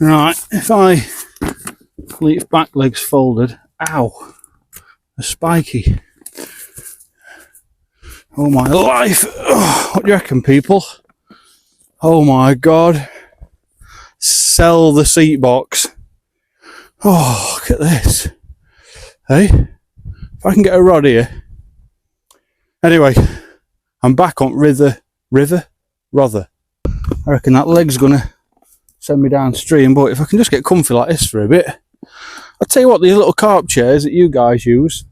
Right, if I leave back legs folded, ow, a spiky. Oh my life. Oh, what do you reckon, people? Oh my god. Sell the seat box. Oh, look at this. Hey, if I can get a rod here. Anyway, I'm back on Rother. I reckon that leg's gonna send me downstream, but if I can just get comfy like this for a bit. I'll tell you what, these little carp chairs that you guys use,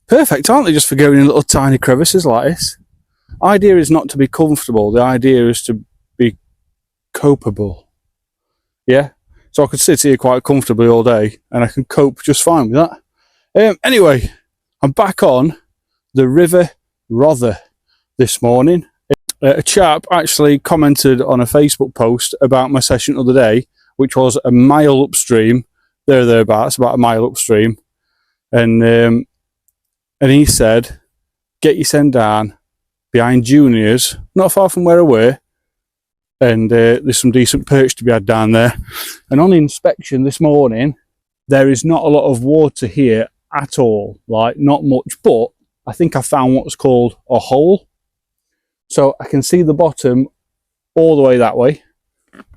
perfect, aren't they, just for going in little tiny crevices like this? Idea is not to be comfortable, the idea is to be copeable. Yeah? So I could sit here quite comfortably all day and I can cope just fine with that. Anyway, I'm back on the Rother this morning. A chap actually commented on a Facebook post about my session the other day, which was a mile upstream, thereabouts, about a mile upstream. And he said, get your send down behind juniors, not far from where I were, and there's some decent perch to be had down there. And on inspection this morning, there is not a lot of water here at all, like not much, but I think I found what's called a hole. So I can see the bottom all the way that way,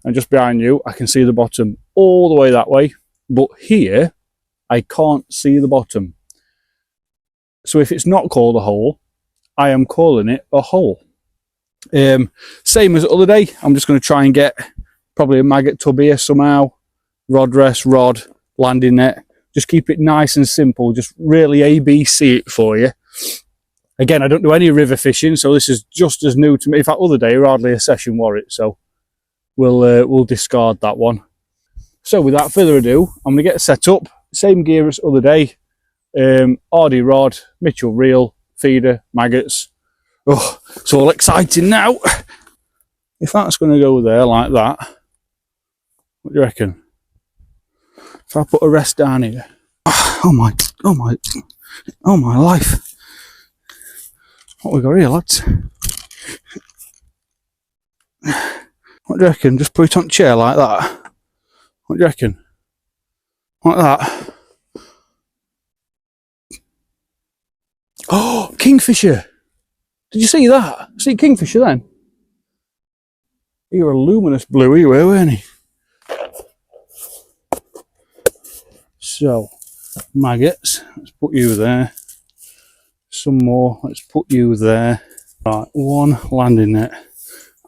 and just behind you I can see the bottom all the way that way, but here I can't see the bottom. So if it's not called a hole, I am calling it a hole. Same as the other day, I'm just going to try and get probably a maggot tub here somehow, rod rest, rod, landing net, just keep it nice and simple, just really ABC it for you. Again, I don't do any river fishing, so this is just as new to me. In fact, other day hardly a session wore it, so we'll discard that one. So without further ado, I'm going to get set up, same gear as the other day, RD rod, Mitchell reel, feeder, maggots. Oh, it's all exciting now. If that's going to go there like that, what do you reckon? If I put a rest down here, oh my life. What we got here, lads? What do you reckon? Just put it on a chair like that. What do you reckon? Like that. Oh, kingfisher! Did you see that? See kingfisher then? You were a luminous blue, you were, weren't he? So, maggots, let's put you there. Some more, let's put you there. Right, one landing net.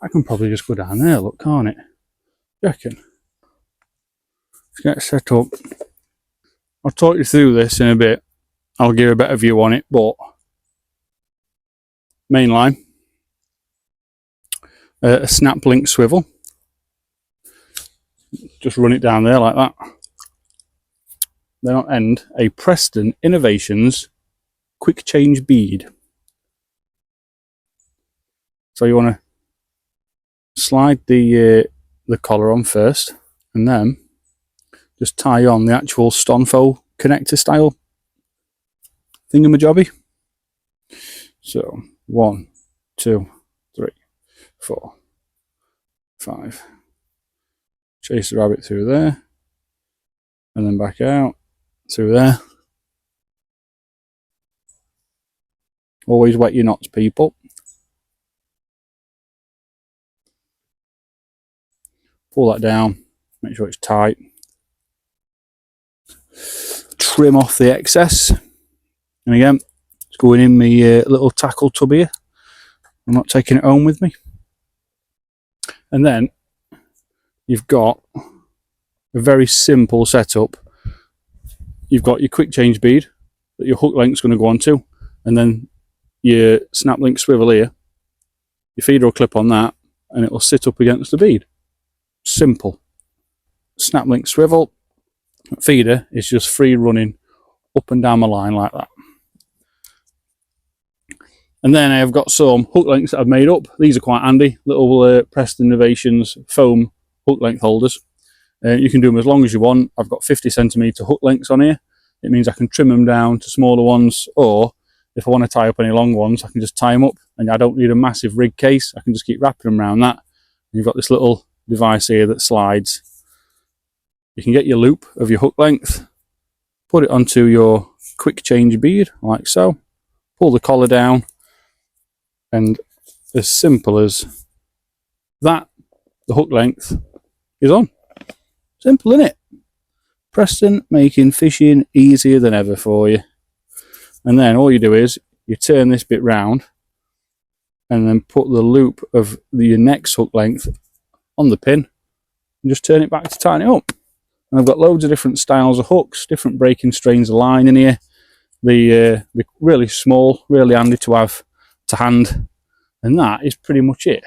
I can probably just go down there, look, can't it? You reckon? Let's get set up. I'll talk you through this in a bit. I'll give a better view on it, but main line, a snap link swivel, just run it down there like that. Then on end, a Preston Innovations quick change bead. So you want to slide the collar on first, and then just tie on the actual Stonfo connector style thingamajobby. So 1, 2, 3, 4, 5. Chase the rabbit through there, and then back out through there. Always wet your knots, people. Pull that down, make sure it's tight. Trim off the excess, and again, it's going in my little tackle tub here. I'm not taking it home with me. And then you've got a very simple setup. You've got your quick change bead that your hook length's going to go onto, and then your snap link swivel here. Your feeder will clip on that, and it will sit up against the bead. Simple. Snap link swivel. Feeder is just free running up and down my line like that. And then I've got some hook lengths that I've made up. These are quite handy, little Preston Innovations foam hook length holders. You can do them as long as you want. I've got 50cm hook lengths on here. It means I can trim them down to smaller ones, or if I want to tie up any long ones, I can just tie them up, and I don't need a massive rig case. I can just keep wrapping them around that. And you've got this little device here that slides, you can get your loop of your hook length, put it onto your quick change bead like so, pull the collar down, and as simple as that, the hook length is on. Simple, innit? Preston making fishing easier than ever for you. And then all you do is you turn this bit round and then put the loop of your next hook length on the pin and just turn it back to tighten it up. And I've got loads of different styles of hooks, different breaking strains of line in here. They're really small, really handy to have to hand. And that is pretty much it.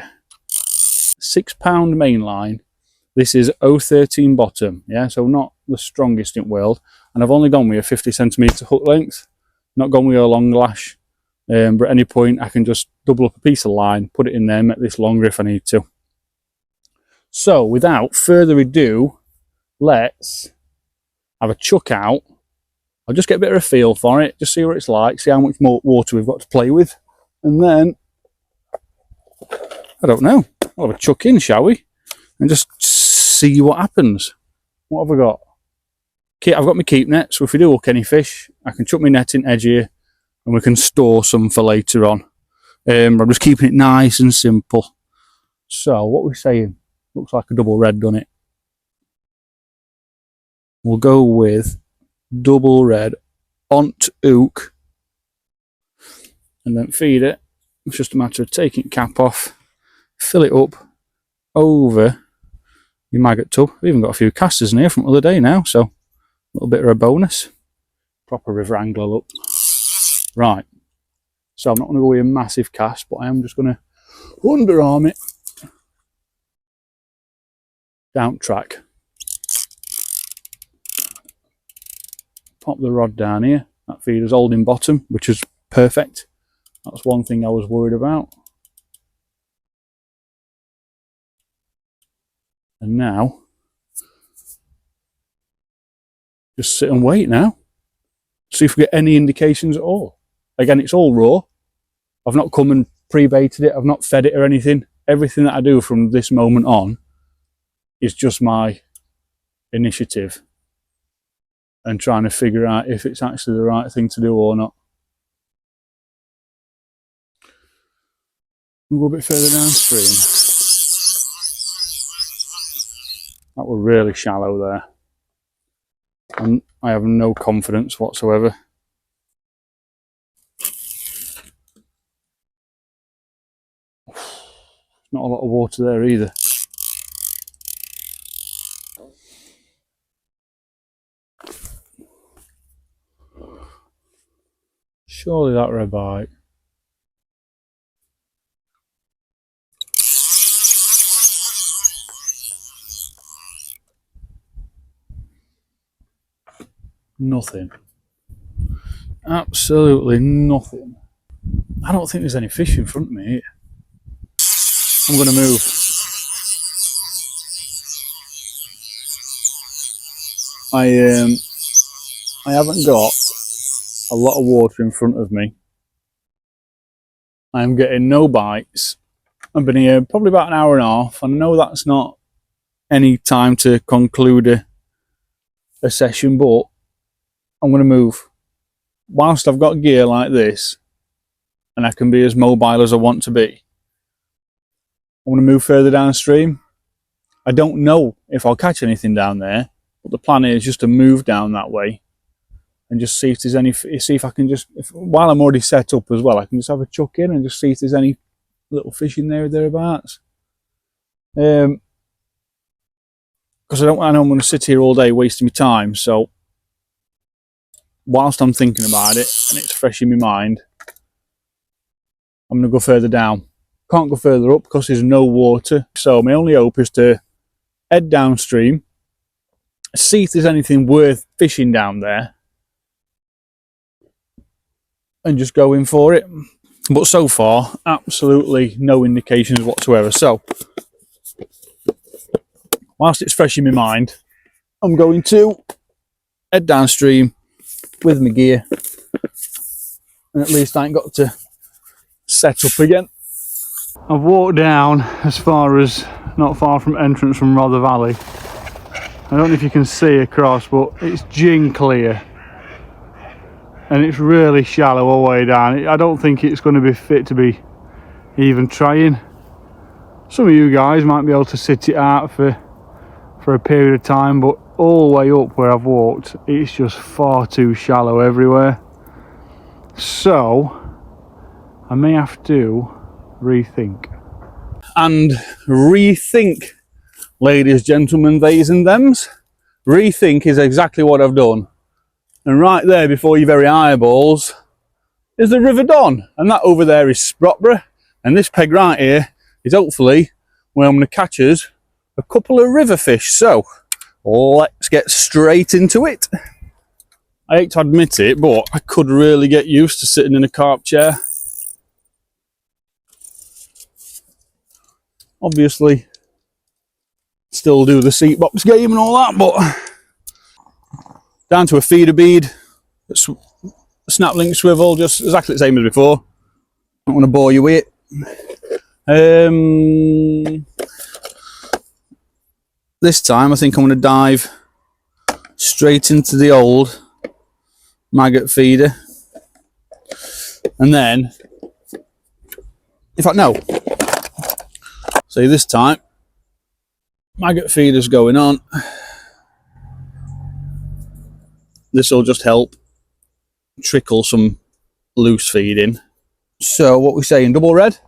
£6 main line. This is 013 bottom, yeah, so not the strongest in the world. And I've only gone with a 50cm hook length, not gone with a long lash. But at any point I can just double up a piece of line, put it in there, make this longer if I need to. So without further ado, let's have a chuck out. I'll just get a bit of a feel for it, just see what it's like, see how much more water we've got to play with. And then, I don't know, we'll have a chuck in, shall we? And just see what happens. What have I got? I've got my keep net, so if we do hook any fish, I can chuck my net in edge here and we can store some for later on. I'm just keeping it nice and simple. So, what we're saying, looks like a double red, doesn't it? We'll go with double red ont hook and then feed it. It's just a matter of taking the cap off, fill it up over your maggot tub. We've even got a few casters in here from the other day now, so a little bit of a bonus. Proper river angler look. Right, so I'm not going to go with a massive cast, but I am just going to underarm it down track. Pop the rod down here. That feeder's holding bottom, which is perfect. That's one thing I was worried about. And now, just sit and wait now. See if we get any indications at all. Again, it's all raw. I've not come and pre-baited it. I've not fed it or anything. Everything that I do from this moment on is just my initiative and trying to figure out if it's actually the right thing to do or not. We'll go a bit further downstream. That were really shallow there. And I have no confidence whatsoever. Not a lot of water there either. Surely that were a bite. Nothing. Absolutely nothing. I don't think there's any fish in front of me here. I'm going to move. I haven't got a lot of water in front of me. I'm getting no bites. I've been here probably about an hour and a half, and I know that's not any time to conclude a session, but I'm going to move. Whilst I've got gear like this, and I can be as mobile as I want to be, I'm going to move further downstream. I don't know if I'll catch anything down there, but the plan is just to move down that way and just see if there's any, see if I can just, while I'm already set up as well, I can just have a chuck in and just see if there's any little fish in there or thereabouts. Because I know I'm going to sit here all day wasting my time, so whilst I'm thinking about it and it's fresh in my mind, I'm going to go further down. Can't go further up because there's no water, so my only hope is to head downstream, see if there's anything worth fishing down there, and just go in for it. But so far, absolutely no indications whatsoever. So, whilst it's fresh in my mind, I'm going to head downstream with my gear, and at least I ain't got to set up again. I've walked down as far as, not far from entrance from Rother Valley, I don't know if you can see across, but it's gin clear. And it's really shallow all the way down. I don't think it's going to be fit to be even trying. Some of you guys might be able to sit it out for a period of time, but all the way up where I've walked, it's just far too shallow everywhere. So I may have to rethink. And rethink, ladies, gentlemen, theys and thems. Rethink is exactly what I've done. And right there before your very eyeballs is the River Don. And that over there is Sprotborough. And this peg right here is hopefully where I'm going to catch us a couple of river fish. So let's get straight into it. I hate to admit it, but I could really get used to sitting in a carp chair. Obviously, still do the seat box game and all that, but down to a feeder bead, snap link swivel, just exactly the same as before. I don't want to bore you with it. This time I think I'm going to dive straight into the old maggot feeder, and then, in fact no, see this time maggot feeder's going on. This will just help trickle some loose feed in. So what we saying, double red?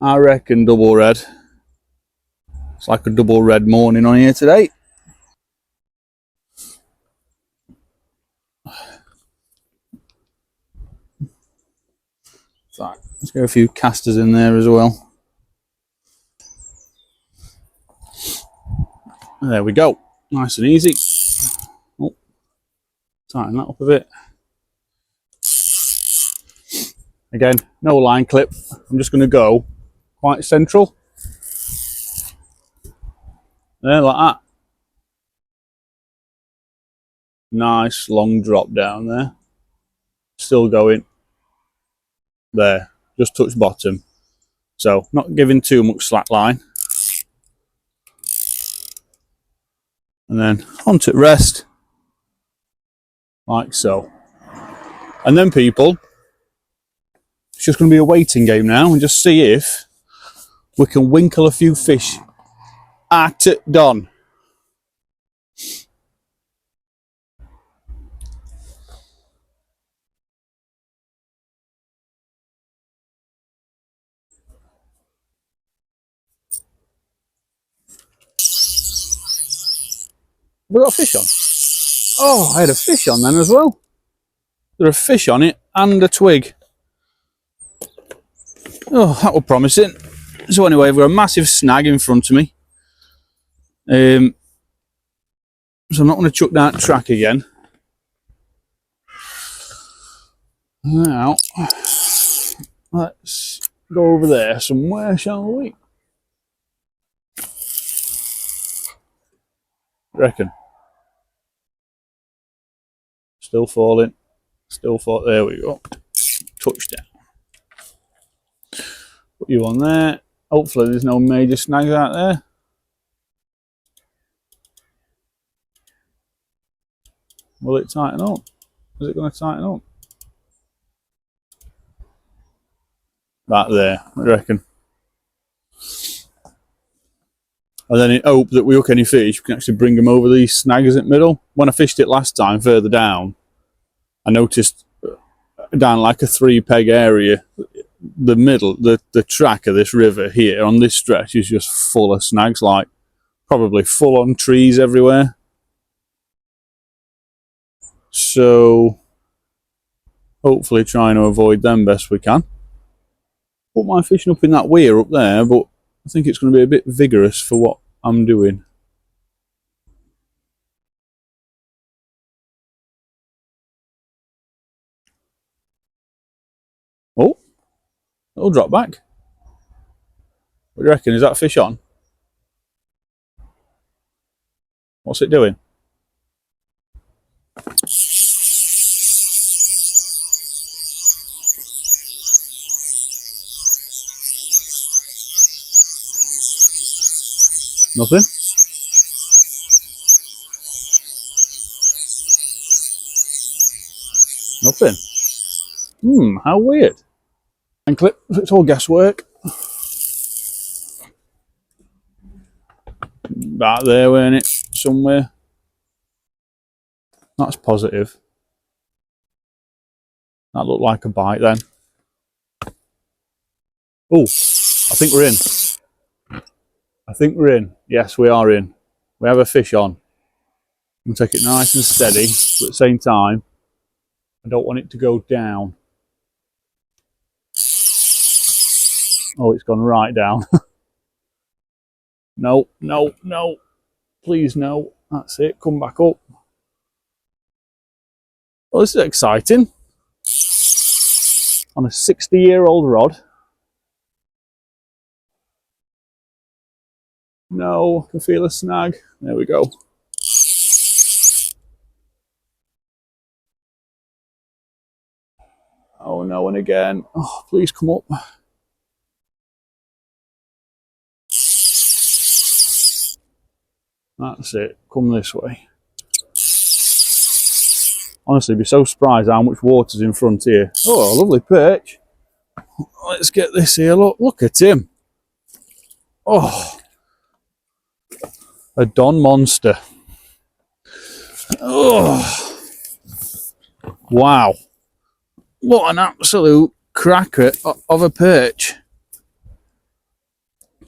I reckon double red. It's like a double red morning on here today. Right, let's get a few casters in there as well. There we go, nice and easy. Oh, tighten that up a bit. Again, no line clip. I'm just going to go quite central. There, like that. Nice long drop down there. Still going. There, just touch bottom. So, not giving too much slack line. And then onto rest. Like so. And then people, it's just going to be a waiting game now and just see if we can winkle a few fish at dawn. We got a fish on. Oh, I had a fish on then as well. There's a fish on it and a twig. Oh, that was promising. So anyway, we've got a massive snag in front of me. So I'm not going to chuck down track again. Now, let's go over there somewhere, shall we? Reckon. Still falling. Still falling. There we go. Touchdown. Put you on there. Hopefully there's no major snags out there. Will it tighten up? Is it going to tighten up? Right there, I reckon. And then in hope that we hook any fish, we can actually bring them over these snags in the middle. When I fished it last time further down, I noticed down like a 3-peg area, the middle, the track of this river here on this stretch is just full of snags, like probably full on trees everywhere. So hopefully trying to avoid them best we can. Put my fishing up in that weir up there, but I think it's going to be a bit vigorous for what I'm doing. Oh, it'll drop back. What do you reckon? Is that fish on? What's it doing? Nothing? Nothing. How weird. And clip, it's all guesswork. Back there, weren't it? Somewhere. That's positive. That looked like a bite then. Oh, I think we're in. I think we're in. Yes, we are in. We have a fish on. I'm going to take it nice and steady, but at the same time, I don't want it to go down. Oh, it's gone right down. No, no, no. Please, no. That's it. Come back up. Well, this is exciting. On a 60-year-old rod. No, I can feel a snag. There we go. Oh no, and again. Oh, please come up. That's it. Come this way. Honestly, be so surprised how much water's in front here. Oh, a lovely perch. Let's get this here. Look at him. Oh, a Don monster. Oh, wow. What an absolute cracker of a perch.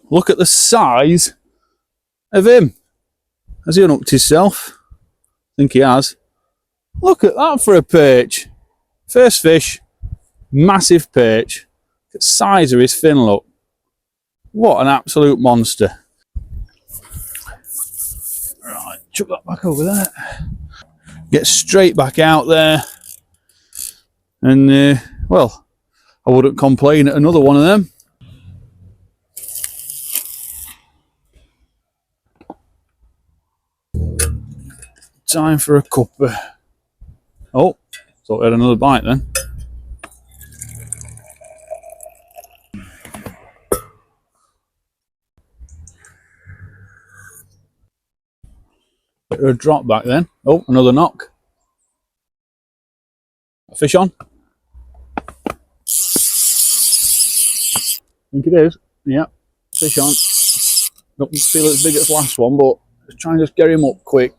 Look at the size of him. Has he unhooked himself? I think he has. Look at that for a perch. First fish, massive perch. Look at the size of his fin, look. What an absolute monster. Right, chuck that back over there. Get straight back out there. And, well, I wouldn't complain at another one of them. Time for a cuppa. Oh, thought we had another bite then. Bit of a drop back then. Oh, another knock. A fish on. I think it is. Yeah, fish on. Don't feel as big as last one, but let's try and just get him up quick.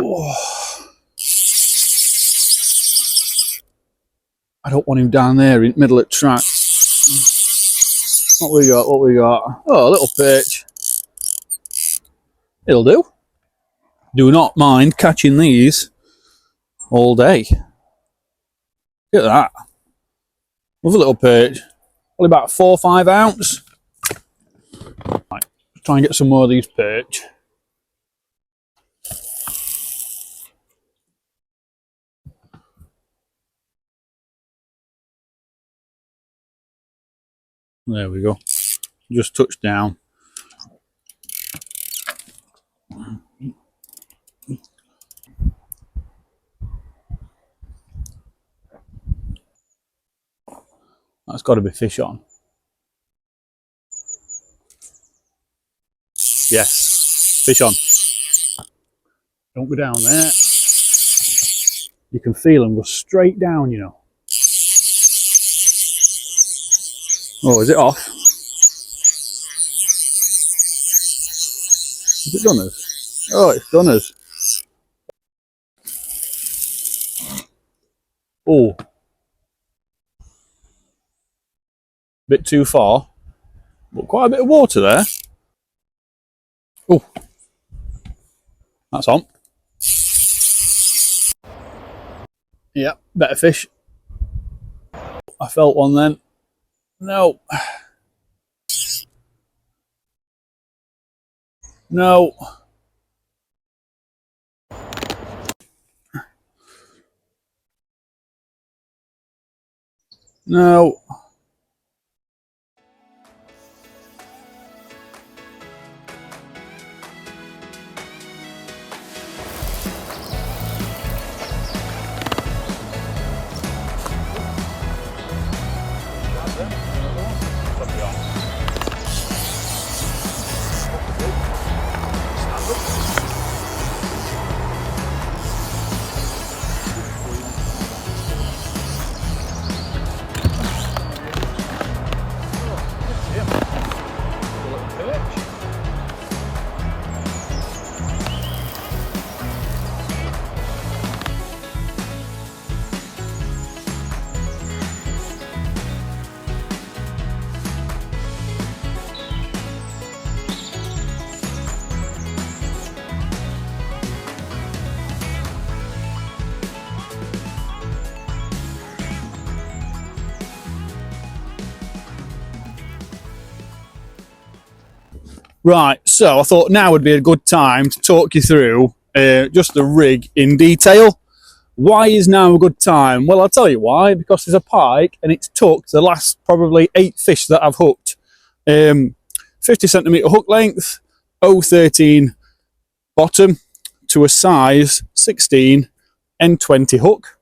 Oh. I don't want him down there in the middle of the track. What we got? What we got? Oh, a little perch. It'll do. Do not mind catching these all day. Look at that. Love a little perch. Probably about 4 or 5 ounce. Right, let's try and get some more of these perch. There we go. Just touched down. That's got to be fish on. Yes, fish on. Don't go down there. You can feel them go straight down, you know. Oh, is it off? Has it done us? Oh, it's done us. Oh. Bit too far. But quite a bit of water there. Oh. That's on. Yeah, better fish. I felt one then. No. No. No. perch. Right, so I thought now would be a good time to talk you through just the rig in detail. Why is now a good time? Well, I'll tell you why. Because there's a pike and it's took the last probably 8 fish that I've hooked. 50cm hook length, 0.13 bottom to a size 16 N20 hook.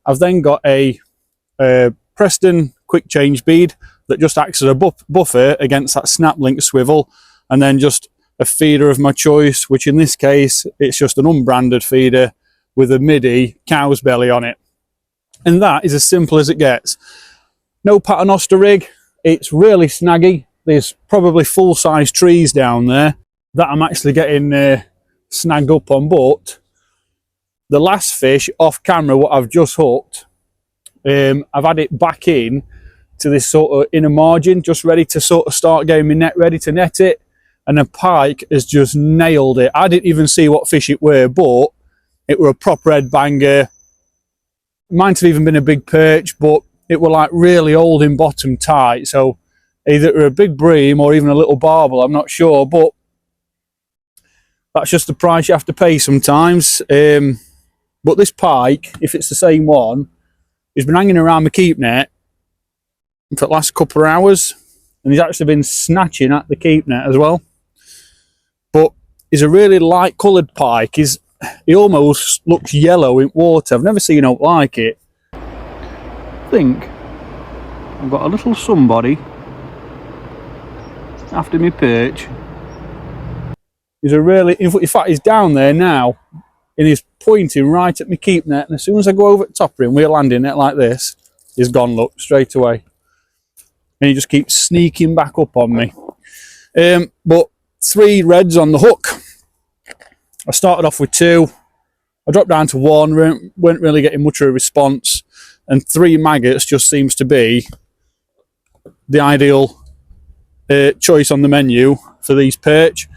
I've then got a Preston quick change bead that just acts as a buffer against that snap link swivel, and then just a feeder of my choice, which in this case it's just an unbranded feeder with a midi cow's belly on it. And that is as simple as it gets. No paternoster rig, it's really snaggy. There's probably full-size trees down there that I'm actually getting snagged up on, but the last fish off camera what I've just hooked, I've had it back in to this sort of inner margin, just ready to sort of start getting my net ready to net it, and a pike has just nailed it. I didn't even see what fish it were, but it were a proper head banger. Might have even been a big perch, but it were like really old in bottom tight, so either it were a big bream or even a little barbel, I'm not sure, but that's just the price you have to pay sometimes. But this pike, if it's the same one, he's been hanging around my keep net for the last couple of hours, and he's actually been snatching at the keep net as well. But he's a really light coloured pike. He almost looks yellow in water. I've never seen out like it. I think I've got a little somebody after me perch. He's in fact he's down there now, and he's pointing right at me keep net, and as soon as I go over the top of him with a landing net like this, he's gone, look, straight away. And he just keeps sneaking back up on me. But 3 reds on the hook. I started off with 2. I dropped down to 1, weren't really getting much of a response, and 3 maggots just seems to be the ideal choice on the menu for these perch.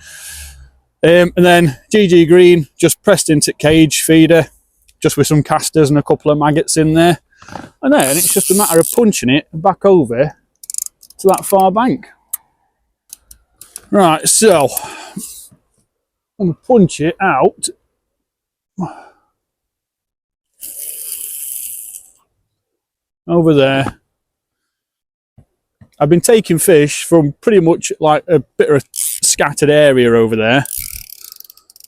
And then GG Green just pressed into cage feeder, just with some casters and a couple of maggots in there. And then it's just a matter of punching it back over to that far bank. Right, so I'm going to punch it out. Over there. I've been taking fish from pretty much like a bit of a scattered area over there,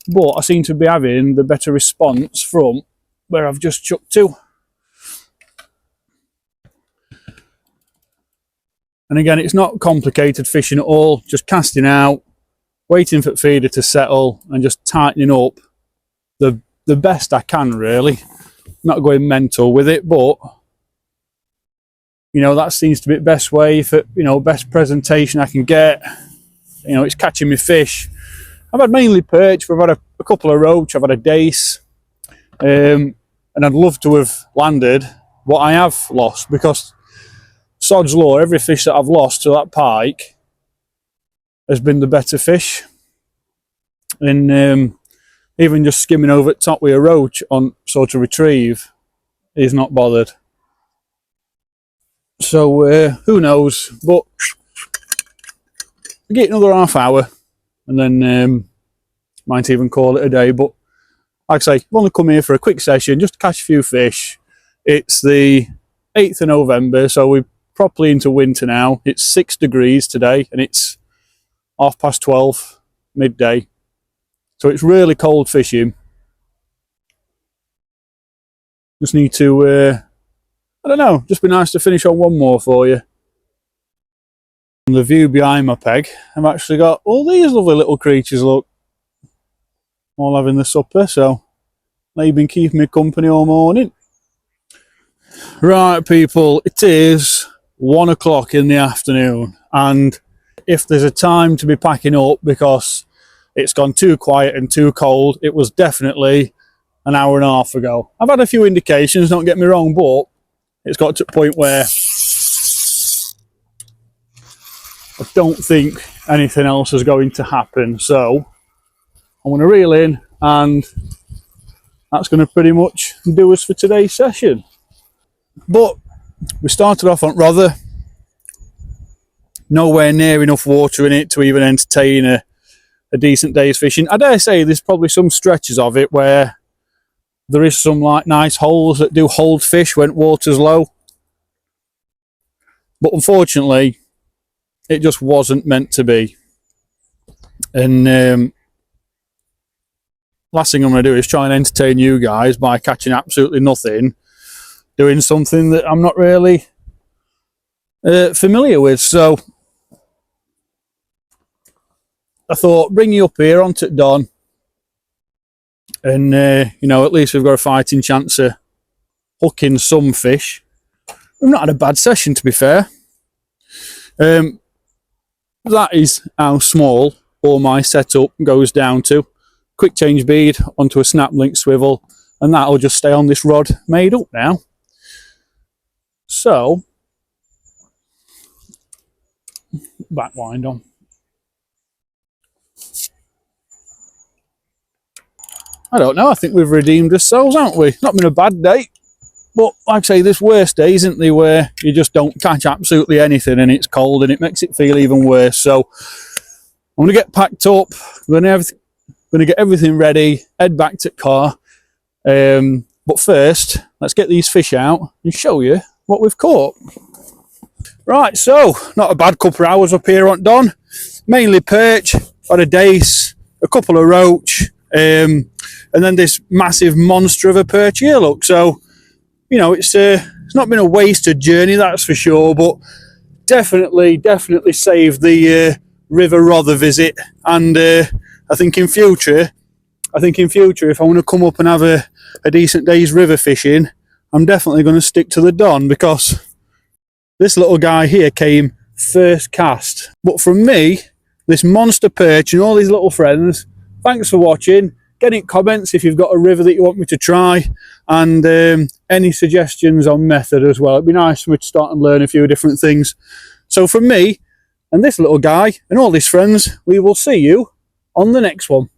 but I seem to be having the better response from where I've just chucked to. And again, it's not complicated fishing at all, just casting out, waiting for the feeder to settle and just tightening up the best I can, really. Not going mental with it, but you know, that seems to be the best way for, you know, best presentation I can get. You know, it's catching me fish. I've had mainly perch, but I've had a couple of roach, I've had a dace, and I'd love to have landed what I have lost, because sod's law, every fish that I've lost to that pike has been the better fish. And even just skimming over the top with a roach on sort of retrieve, he's not bothered. So who knows, but I get another half hour and then might even call it a day. But like I say, I've only come here for a quick session just to catch a few fish. It's the 8th of November, so we're properly into winter now. It's 6 degrees today and it's 12:30 midday, so it's really cold fishing. Just need to I don't know, just be nice to finish on one more for you. And the view behind my peg, I've actually got all these lovely little creatures, look, all having the supper, so they've been keeping me company all morning. Right people, it is 1 o'clock in the afternoon and if there's a time to be packing up because it's gone too quiet and too cold, it was definitely an hour and a half ago. I've had a few indications, don't get me wrong, but it's got to a point where I don't think anything else is going to happen. So I'm going to reel in, and that's going to pretty much do us for today's session. But we started off on Rother. Nowhere near enough water in it to even entertain a decent day's fishing. I dare say there's probably some stretches of it where there is some like nice holes that do hold fish when water's low. But unfortunately, it just wasn't meant to be. And last thing I'm going to do is try and entertain you guys by catching absolutely nothing, doing something that I'm not really familiar with. So I thought, bring you up here onto dawn, and you know, at least we've got a fighting chance of hooking some fish. We've not had a bad session, to be fair. That is how small all my setup goes down to. Quick change bead onto a snap link swivel, and that'll just stay on this rod made up now. So, back wind on. I don't know, I think we've redeemed ourselves, haven't we? Not been a bad day, but like I say, this worst day, isn't there, where you just don't catch absolutely anything and it's cold and it makes it feel even worse. So I'm going to get packed up, I'm going to get everything ready, head back to the car. But first, let's get these fish out and show you what we've caught. Right, so not a bad couple of hours up here on dawn. Mainly perch, had a dace, a couple of roach, and then this massive monster of a perch here, look. So, you know, it's not been a wasted journey, that's for sure, but definitely saved the River Rother visit. And I think in future, if I want to come up and have a decent day's river fishing, I'm definitely going to stick to the Don, because this little guy here came first cast. But from me, this monster perch and all these little friends, thanks for watching. Get in comments if you've got a river that you want me to try, and any suggestions on method as well. It'd be nice for me to start and learn a few different things. So from me and this little guy and all his friends, we will see you on the next one.